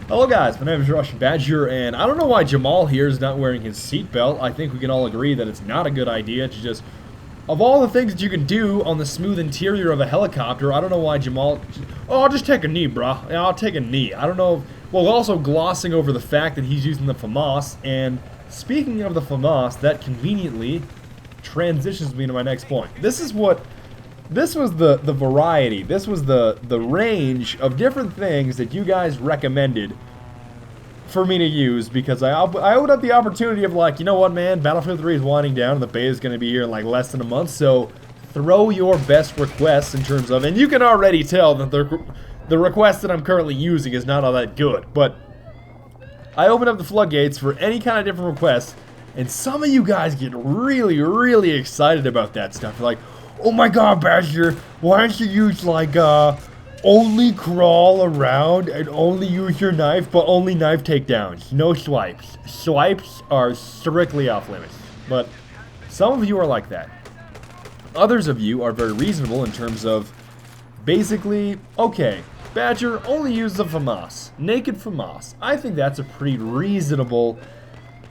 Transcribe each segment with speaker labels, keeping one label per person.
Speaker 1: Hello guys, my name is TheRussianBadger, and I don't know why Jamal here is not wearing his seatbelt. I think we can all agree that it's not a good idea to just... Of all the things that you can do on the smooth interior of a helicopter, I don't know why Jamal... Oh, I'll just take a knee, brah. Yeah, I'll take a knee. I don't know... Well, also glossing over the fact that he's using the FAMAS, and speaking of the FAMAS, that conveniently transitions me to my next point. This was the variety, this was the range of different things that you guys recommended for me to use, because I opened up the opportunity of like, you know what, man, Battlefield 3 is winding down and the beta is going to be here in like less than a month, so throw your best requests in terms of, and you can already tell that the request that I'm currently using is not all that good, but I opened up the floodgates for any kind of different requests, and some of you guys get really, really excited about that stuff. You're like, oh my god, Badger, why don't you use like, only crawl around and only use your knife, but only knife takedowns, no swipes. Swipes are strictly off limits, but some of you are like that. Others of you are very reasonable in terms of, basically, okay, Badger, only use the FAMAS, naked FAMAS. I think that's a pretty reasonable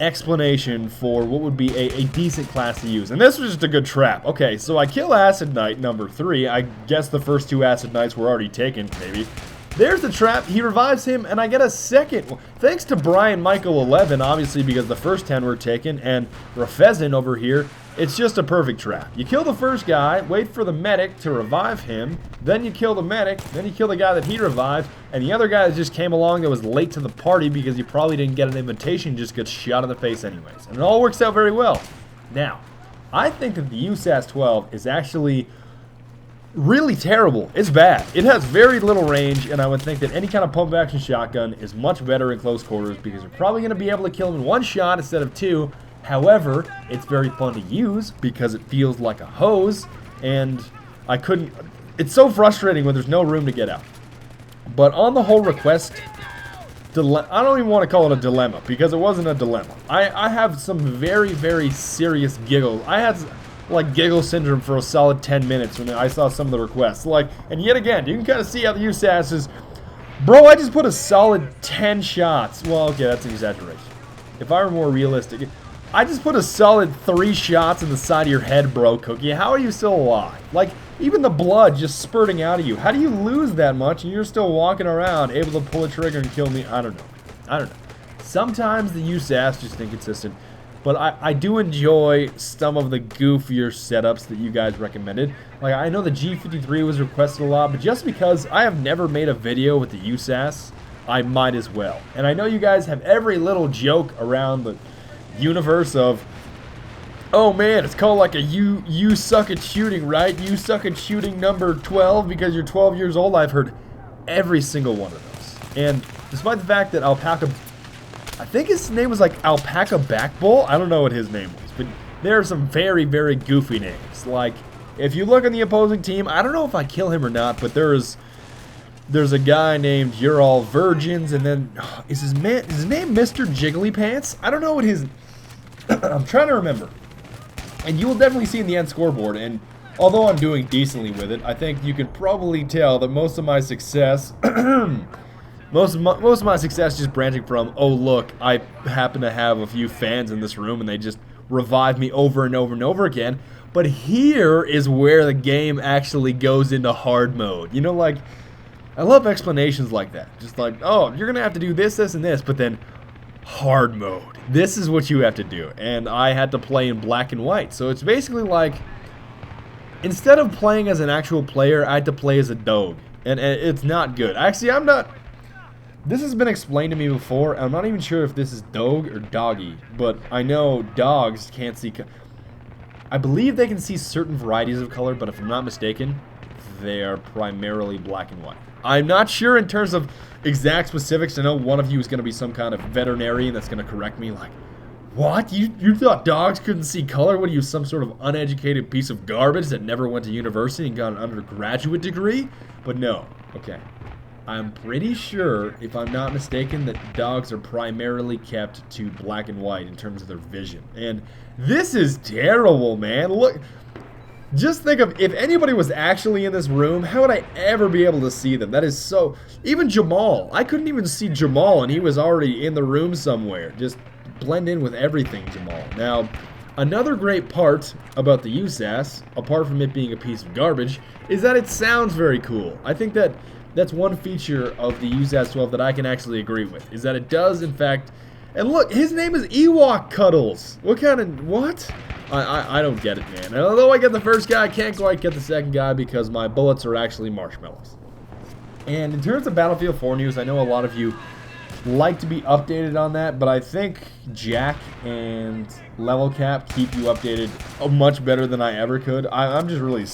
Speaker 1: explanation for what would be a decent class to use. And this was just a good trap. Okay, so I kill Acid Knight number 3. I guess the first 2 Acid Knights were already taken, maybe. There's the trap. He revives him, and I get a second. Well, thanks to Brian Michael 11, obviously, because the first 10 were taken, and Rafezin over here, it's just a perfect trap. You kill the first guy, wait for the medic to revive him, then you kill the medic, then you kill the guy that he revived, and the other guy that just came along that was late to the party because he probably didn't get an invitation just gets shot in the face anyways. And it all works out very well. Now, I think that the USAS-12 is actually really terrible. It's bad. It has very little range, and I would think that any kind of pump-action shotgun is much better in close quarters because you're probably going to be able to kill him in one shot instead of 2. However, it's very fun to use because it feels like a hose, and I couldn't... It's so frustrating when there's no room to get out. But on the whole request, I don't even want to call it a dilemma, because it wasn't a dilemma. I have some very, very serious giggles. I had, like, giggle syndrome for a solid 10 minutes when I saw some of the requests. Like, and yet again, you can kind of see how the USAS is... Bro, I just put a solid 10 shots. Well, okay, that's an exaggeration. If I were more realistic... I just put a solid 3 shots in the side of your head, bro, Cookie. How are you still alive? Like, even the blood just spurting out of you. How do you lose that much and you're still walking around able to pull a trigger and kill me? I don't know. I don't know. Sometimes the USAS just inconsistent, but I do enjoy some of the goofier setups that you guys recommended. Like, I know the G53 was requested a lot, but just because I have never made a video with the USAS, I might as well. And I know you guys have every little joke around the universe of, oh man, it's called like a you suck at shooting, right? You suck at shooting number 12 because you're 12 years old. I've heard every single one of those. And despite the fact that Alpaca, I think his name was like Alpaca Backbull. I don't know what his name was, but there are some very, very goofy names. Like, if you look on the opposing team, I don't know if I kill him or not, but there's a guy named You're All Virgins, and then, is his name Mr. Jiggly Pants? I don't know what his... I'm trying to remember. And you will definitely see in the end scoreboard, and although I'm doing decently with it, I think you can probably tell that most of my success... most of my success just branching from, oh look, I happen to have a few fans in this room, and they just revive me over and over and over again. But here is where the game actually goes into hard mode. You know, like... I love explanations like that. Just like, oh, you're going to have to do this, this, and this, but then hard mode. This is what you have to do. And I had to play in black and white. So it's basically like, instead of playing as an actual player, I had to play as a dog. And it's not good. Actually, I'm not... This has been explained to me before. I'm not even sure if this is dog or doggy. But I know dogs can't see... I believe they can see certain varieties of color, but if I'm not mistaken, they are primarily black and white. I'm not sure in terms of exact specifics. I know one of you is going to be some kind of veterinarian that's going to correct me like, what? You thought dogs couldn't see color? What are you, some sort of uneducated piece of garbage that never went to university and got an undergraduate degree? But no. Okay. I'm pretty sure, if I'm not mistaken, that dogs are primarily kept to black and white in terms of their vision. And this is terrible, man. Look... Just think of, if anybody was actually in this room, how would I ever be able to see them? That is so... Even Jamal. I couldn't even see Jamal, and he was already in the room somewhere. Just blend in with everything, Jamal. Now, another great part about the USAS, apart from it being a piece of garbage, is that it sounds very cool. I think that that's one feature of the USAS-12 that I can actually agree with, is that it does, in fact... And look, his name is Ewok Cuddles. What kind of... What? I don't get it, man. And although I get the first guy, I can't quite get the second guy because my bullets are actually marshmallows. And in terms of Battlefield 4 news, I know a lot of you like to be updated on that, but I think Jack and Level Cap keep you updated much better than I ever could. I'm just really...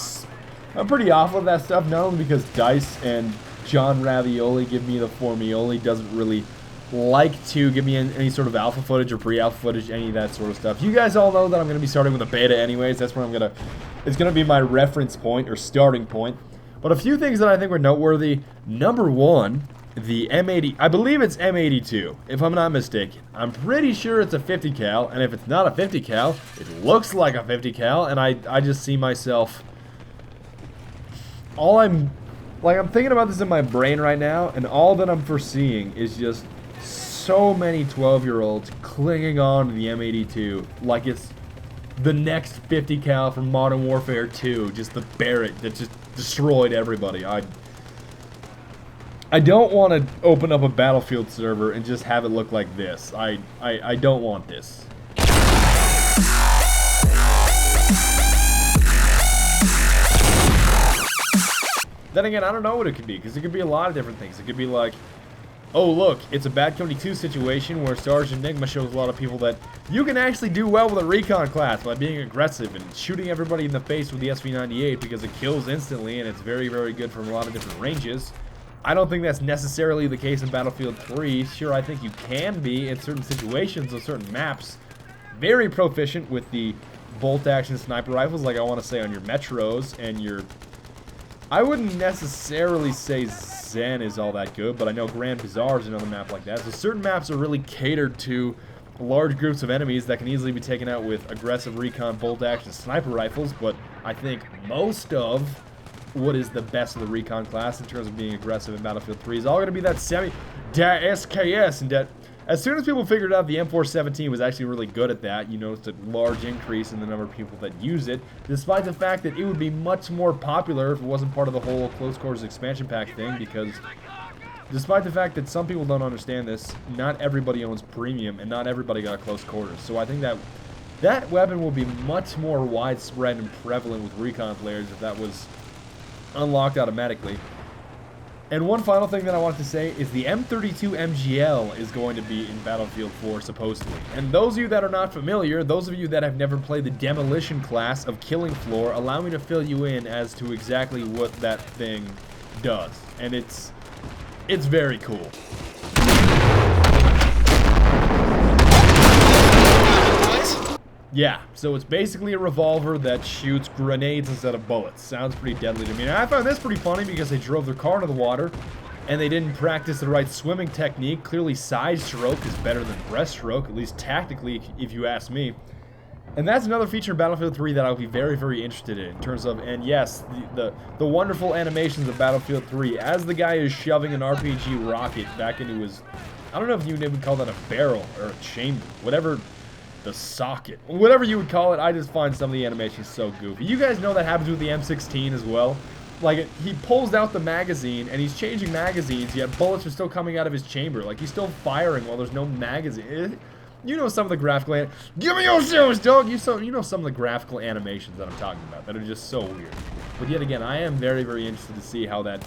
Speaker 1: I'm pretty off of that stuff, not only because Dice and John Ravioli give me the Formioli doesn't really like to give me any sort of alpha footage or pre-alpha footage, any of that sort of stuff. You guys all know that I'm going to be starting with a beta anyways. That's where it's going to be my reference point or starting point. But a few things that I think were noteworthy. Number one, the M80, I believe it's M82, if I'm not mistaken. I'm pretty sure it's a 50 cal, and if it's not a 50 cal, it looks like a 50 cal, and I just see myself... I'm thinking about this in my brain right now, and all that I'm foreseeing is just so many 12-year-olds clinging on to the M82 like it's the next 50 cal from Modern Warfare 2, just the Barrett that just destroyed everybody. I don't want to open up a Battlefield server and just have it look like this. I don't want this. Then again, I don't know what it could be, because it could be a lot of different things. It could be like, oh look, it's a Bad Company 2 situation where Sergeant Enigma shows a lot of people that you can actually do well with a recon class by being aggressive and shooting everybody in the face with the SV98 because it kills instantly and it's very, very good from a lot of different ranges. I don't think that's necessarily the case in Battlefield 3. Sure, I think you can be in certain situations of certain maps very proficient with the bolt-action sniper rifles, like I want to say on your Metros and your... I wouldn't necessarily say Zen is all that good, but I know Grand Bazaar is another map like that. So certain maps are really catered to large groups of enemies that can easily be taken out with aggressive recon bolt-action sniper rifles, but I think most of what is the best of the recon class in terms of being aggressive in Battlefield 3 is all going to be that SKS, and that as soon as people figured out the M417 was actually really good at that, you noticed a large increase in the number of people that use it, despite the fact that it would be much more popular if it wasn't part of the whole Close Quarters expansion pack thing, because despite the fact that some people don't understand this, not everybody owns premium and not everybody got Close Quarters. So I think that that weapon will be much more widespread and prevalent with recon players if that was unlocked automatically. And one final thing that I wanted to say is the M32 MGL is going to be in Battlefield 4, supposedly. And those of you that are not familiar, those of you that have never played the Demolition class of Killing Floor, allow me to fill you in as to exactly what that thing does. And it's very cool. Yeah, so it's basically a revolver that shoots grenades instead of bullets. Sounds pretty deadly to me. And I found this pretty funny because they drove their car into the water and they didn't practice the right swimming technique. Clearly side stroke is better than breaststroke, at least tactically if you ask me. And that's another feature in Battlefield 3 that I'll be very, very interested in terms of, and yes, the wonderful animations of Battlefield 3 as the guy is shoving an RPG rocket back into his, I don't know if you would call that a barrel or a chamber, whatever. The socket, whatever you would call it. I just find some of the animations so goofy. You guys know that happens with the M16 as well. Like, he pulls out the magazine and he's changing magazines, yet bullets are still coming out of his chamber. Like, he's still firing while there's no magazine. You know some of the graphical give me your shoes, dog. You know some of the graphical animations that I'm talking about that are just so weird. But yet again, I am very, very interested to see how that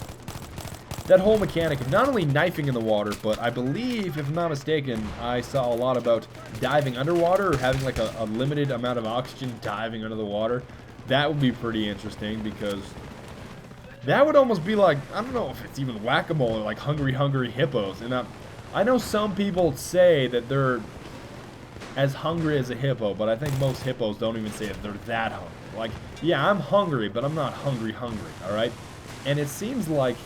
Speaker 1: whole mechanic of not only knifing in the water, but I believe, if I'm not mistaken, I saw a lot about diving underwater or having like a limited amount of oxygen diving under the water. That would be pretty interesting because that would almost be like, I don't know if it's even whack-a-mole or like Hungry Hungry Hippos. And I know some people say that they're as hungry as a hippo, but I think most hippos don't even say that they're that hungry. Like, yeah, I'm hungry, but I'm not hungry, alright? And it seems like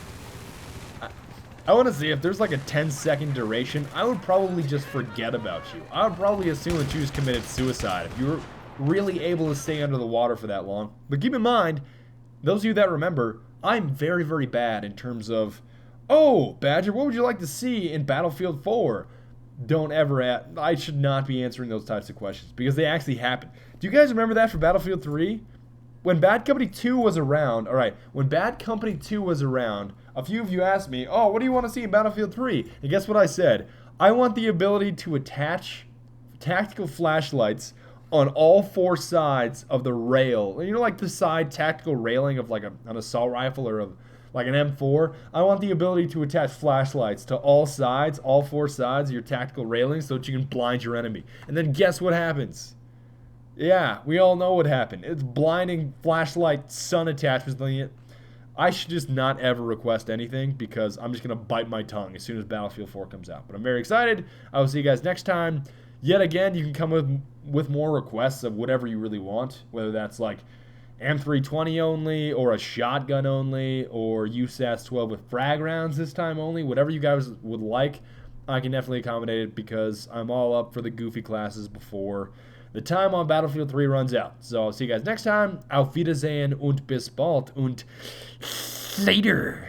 Speaker 1: I want to see if there's like a 10-second duration, I would probably just forget about you. I would probably assume that you just committed suicide. really able to stay under the water for that long. But keep in mind, those of you that remember, I'm very, very bad in terms of, oh, Badger, what would you like to see in Battlefield 4? Don't ever I should not be answering those types of questions because they actually happen. Do you guys remember that for Battlefield 3? When Bad Company 2 was around, alright, when Bad Company 2 was around, a few of you asked me, oh, what do you want to see in Battlefield 3? And guess what I said? I want the ability to attach tactical flashlights on all four sides of the rail. You know, like the side tactical railing of like an assault rifle or like an M4. I want the ability to attach flashlights to all sides, all four sides of your tactical railing, so that you can blind your enemy. And then guess what happens? Yeah, we all know what happened. It's blinding flashlight sun attachments. I should just not ever request anything because I'm just going to bite my tongue as soon as Battlefield 4 comes out. But I'm very excited. I will see you guys next time. Yet again, you can come with more requests of whatever you really want, whether that's like M320 only, or a shotgun only, or USAS-12 with frag rounds this time only. Whatever you guys would like, I can definitely accommodate it because I'm all up for the goofy classes before the time on Battlefield 3 runs out. So I'll see you guys next time. Auf Wiedersehen und bis bald und later.